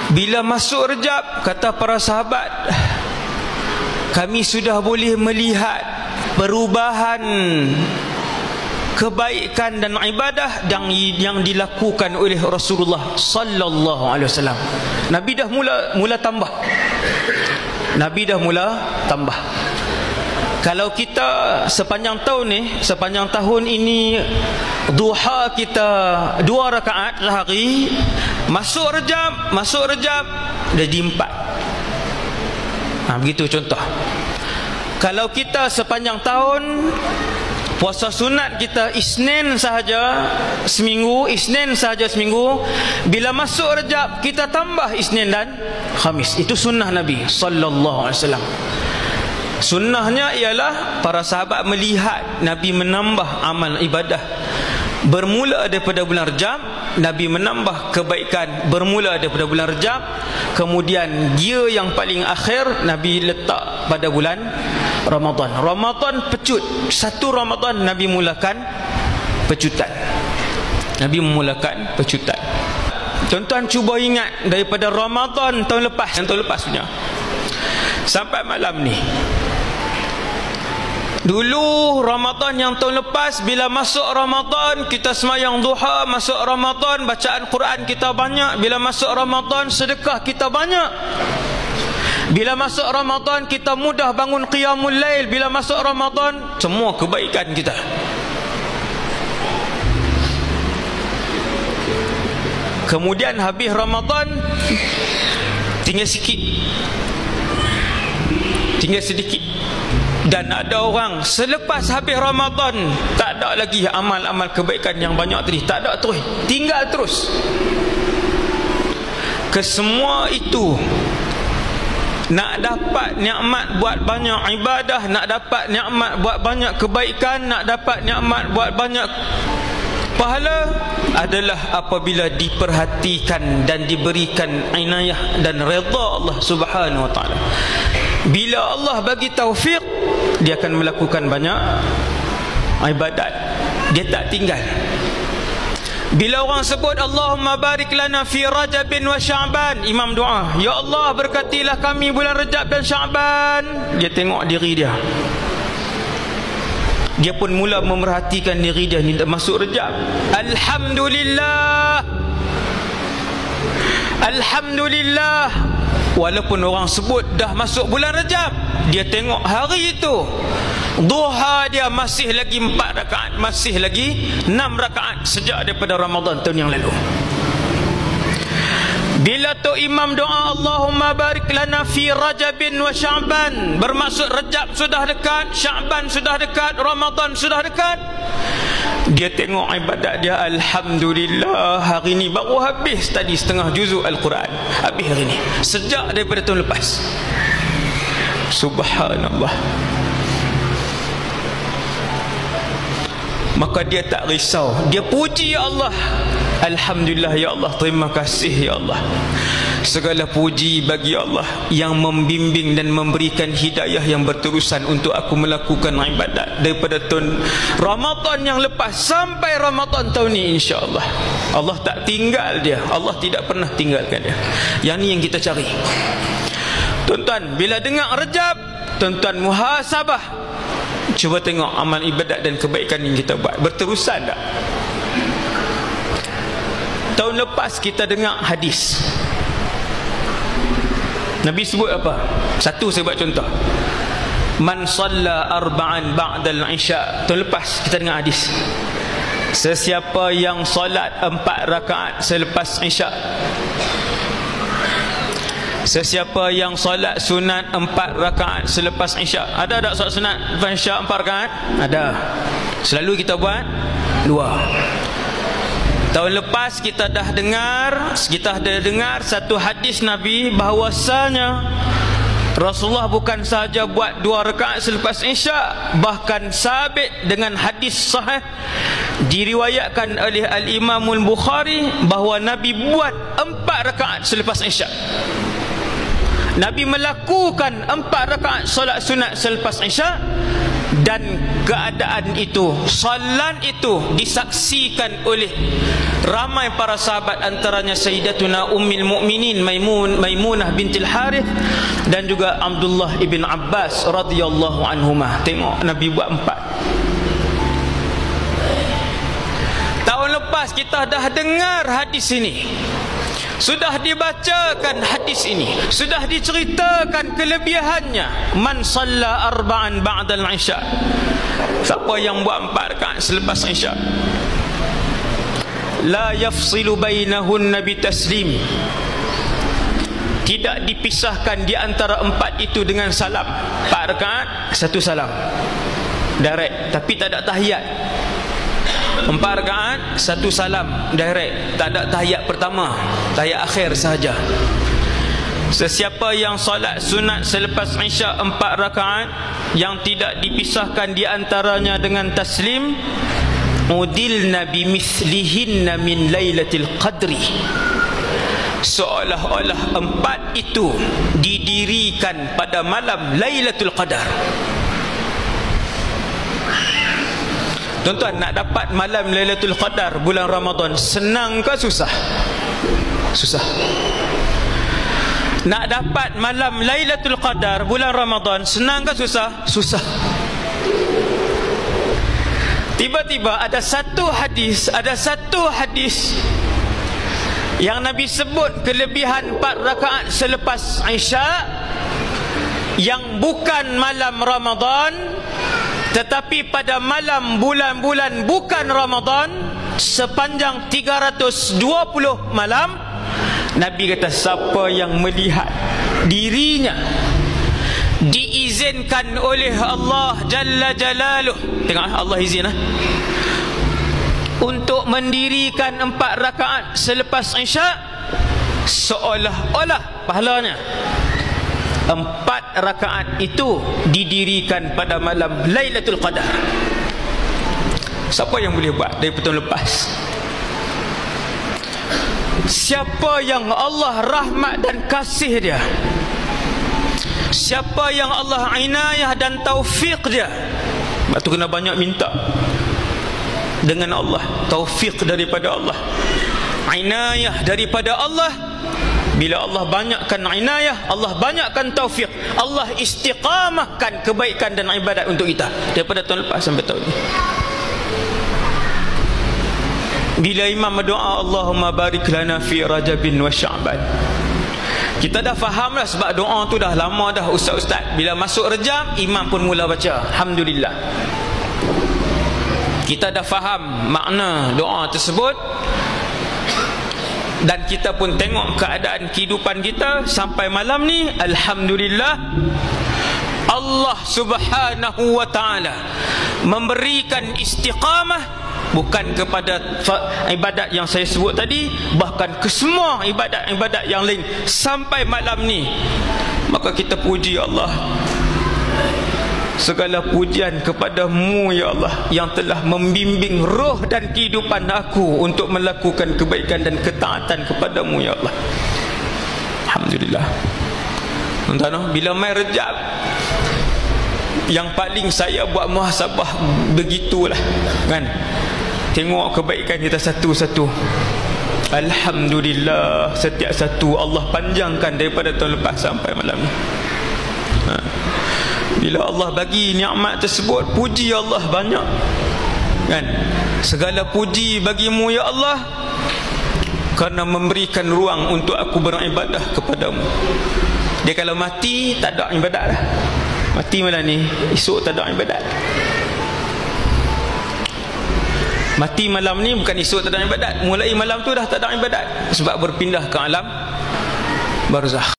Bila masuk Rejab, kata para sahabat, kami sudah boleh melihat perubahan kebaikan dan ibadah yang dilakukan oleh Rasulullah sallallahu alaihi wasallam. Nabi dah mula tambah. Nabi dah mula tambah. Kalau kita sepanjang tahun ini duha kita 2 rakaat sehari, masuk Rejab jadi 4. Begitu contoh. Kalau kita sepanjang tahun puasa sunat kita Isnin sahaja seminggu, bila masuk Rejab kita tambah Isnin dan Khamis. Itu sunnah Nabi sallallahu alaihi wasallam. Sunnahnya ialah para sahabat melihat Nabi menambah amal ibadah bermula daripada bulan Rejab. Nabi menambah kebaikan bermula daripada bulan Rejab. Kemudian dia yang paling akhir Nabi letak pada bulan Ramadan. Ramadan pecut. 1 Ramadan Nabi mulakan pecutan. Tuan-tuan cuba ingat daripada Ramadan tahun lepas punya sampai malam ni. Dulu Ramadan yang tahun lepas, bila masuk Ramadan kita semayang duha, masuk Ramadan bacaan Quran kita banyak, bila masuk Ramadan sedekah kita banyak, bila masuk Ramadan kita mudah bangun qiyamul lail, bila masuk Ramadan semua kebaikan kita. Kemudian habis Ramadan tinggal sedikit. Dan ada orang selepas habis Ramadan tak ada lagi amal-amal kebaikan yang banyak tadi, tak ada terus, tinggal terus. Kesemua itu nak dapat nikmat buat banyak ibadah, nak dapat nikmat buat banyak kebaikan, nak dapat nikmat buat banyak pahala adalah apabila diperhatikan dan diberikan inayah dan redha Allah Subhanahu wa taala. Bila Allah bagi taufik, dia akan melakukan banyak ibadat, dia tak tinggal. Bila orang sebut Allahumma barik lana fi Rajabin wa Sya'ban, imam doa, ya Allah berkatilah kami bulan Rajab dan Sya'ban, dia tengok diri dia, dia pun mula memerhatikan diri dia ni masuk Rejab. Alhamdulillah, walaupun orang sebut dah masuk bulan Rejab, dia tengok hari itu duha dia masih lagi 4 rakaat, masih lagi 6 rakaat sejak daripada Ramadan tahun yang lalu. Bila tu imam doa Allahumma barik lana fi Rajabin wa Sya'ban, bermaksud Rejab sudah dekat, Sya'ban sudah dekat, Ramadan sudah dekat, dia tengok ibadat dia, alhamdulillah, hari ni baru habis tadi setengah juzuk Al-Quran, habis hari ni sejak daripada tahun lepas. Subhanallah. Maka dia tak risau, dia puji ya Allah, alhamdulillah ya Allah, terima kasih ya Allah, segala puji bagi Allah yang membimbing dan memberikan hidayah yang berterusan untuk aku melakukan ibadat daripada tahun Ramadan yang lepas sampai Ramadan tahun ni, insya-Allah. Allah tak tinggal dia, Allah tidak pernah tinggalkan dia. Yang ni yang kita cari. Tuan-tuan, bila dengar Rejab, tuan-tuan muhasabah, cuba tengok amal ibadat dan kebaikan yang kita buat berterusan tak? Tahun lepas kita dengar hadis, Nabi sebut apa? Satu saya buat contoh, man shalla arba'an ba'dal isya. Tahun lepas kita dengar hadis, sesiapa yang solat 4 rakaat selepas isya, sesiapa yang solat sunat 4 rakaat selepas isya. Ada tak solat sunat lepas isya 4 rakaat? Ada. Selalu kita buat 2. Tahun lepas kita dah dengar satu hadis Nabi bahawasanya Rasulullah bukan sahaja buat 2 rakaat selepas isya, bahkan sabit dengan hadis sahih diriwayatkan oleh Al-Imamul Bukhari bahawa Nabi buat 4 rakaat selepas isya. Nabi melakukan 4 rakaat solat sunat selepas isya dan keadaan itu, salat itu disaksikan oleh ramai para sahabat, antaranya Sayyidatuna Ummul Mukminin Maimunah bintil Harith dan juga Abdullah ibn Abbas radhiyallahu anhumah. Tengok Nabi buat 4. Tahun lepas kita dah dengar hadis ini, sudah dibacakan hadis ini, sudah diceritakan kelebihannya. Man shalla arba'an ba'dal isya, siapa yang buat 4 rakaat selepas isya, la yafsilu bainahunna bitaslim, tidak dipisahkan di antara 4 itu dengan salam. 4 rakaat 1 salam direct, tapi tak ada tahiyat. 4 rakaat 1 salam direct, tak ada tahiyat pertama, tahiyat akhir sahaja. Sesiapa yang solat sunat selepas isya 4 rakaat yang tidak dipisahkan di antaranya dengan taslim, udilna bimithlihinna min lailatul qadri, seolah-olah 4 itu didirikan pada malam Lailatul Qadar. Tuan-tuan, nak dapat malam Lailatul Qadar bulan Ramadan senang ke susah? Susah. Nak dapat malam Lailatul Qadar bulan Ramadan senang ke susah? Susah. Tiba-tiba ada satu hadis yang Nabi sebut kelebihan 4 rakaat selepas Isya yang bukan malam Ramadan, tetapi pada malam bulan-bulan bukan Ramadan sepanjang 320 malam. Nabi kata, siapa yang melihat dirinya diizinkan oleh Allah Jalla Jalaluh, tengok Allah izin untuk mendirikan 4 rakaat selepas Isya, seolah-olah pahalanya 4 rakaat itu didirikan pada malam Lailatul Qadar. Siapa yang boleh buat dari tahun lepas? Siapa yang Allah rahmat dan kasih dia, siapa yang Allah inayah dan taufik dia, sebab tu kena banyak minta dengan Allah, taufik daripada Allah, inayah daripada Allah. Bila Allah banyakkan inayah, Allah banyakkan taufik, Allah istiqamahkan kebaikan dan ibadat untuk kita daripada tahun lepas sampai tahun ini. Bila imam berdoa, Allahumma barik lana fi Rajabin wa Sya'ban, kita dah faham lah, sebab doa tu dah lama dah ustaz-ustaz. Bila masuk Rejab, imam pun mula baca Alhamdulillah. Kita dah faham makna doa tersebut, dan kita pun tengok keadaan kehidupan kita sampai malam ni. Alhamdulillah, Allah subhanahu wa ta'ala memberikan istiqamah, bukan kepada ibadat yang saya sebut tadi, bahkan ke semua ibadat-ibadat yang lain sampai malam ni. Maka kita puji Allah. Segala pujian kepada-Mu ya Allah, yang telah membimbing roh dan kehidupan aku untuk melakukan kebaikan dan ketaatan kepada-Mu ya Allah. Alhamdulillah. Tuan-tuan, bila mai Rejab, yang paling saya buat muhasabah begitulah kan, tengok kebaikan kita satu-satu. Alhamdulillah, setiap satu Allah panjangkan daripada tahun lepas sampai malam ni. Bila Allah bagi nikmat tersebut, puji Allah banyak kan. Segala puji bagi-Mu ya Allah, kerana memberikan ruang untuk aku beribadah kepada-Mu. Dia kalau mati tak ada ibadat dah. Mati malam ni, esok tak ada ibadat. Mati malam ni bukan esok tak ada ibadat, mulai malam tu dah tak ada ibadat, sebab berpindah ke alam barzakh.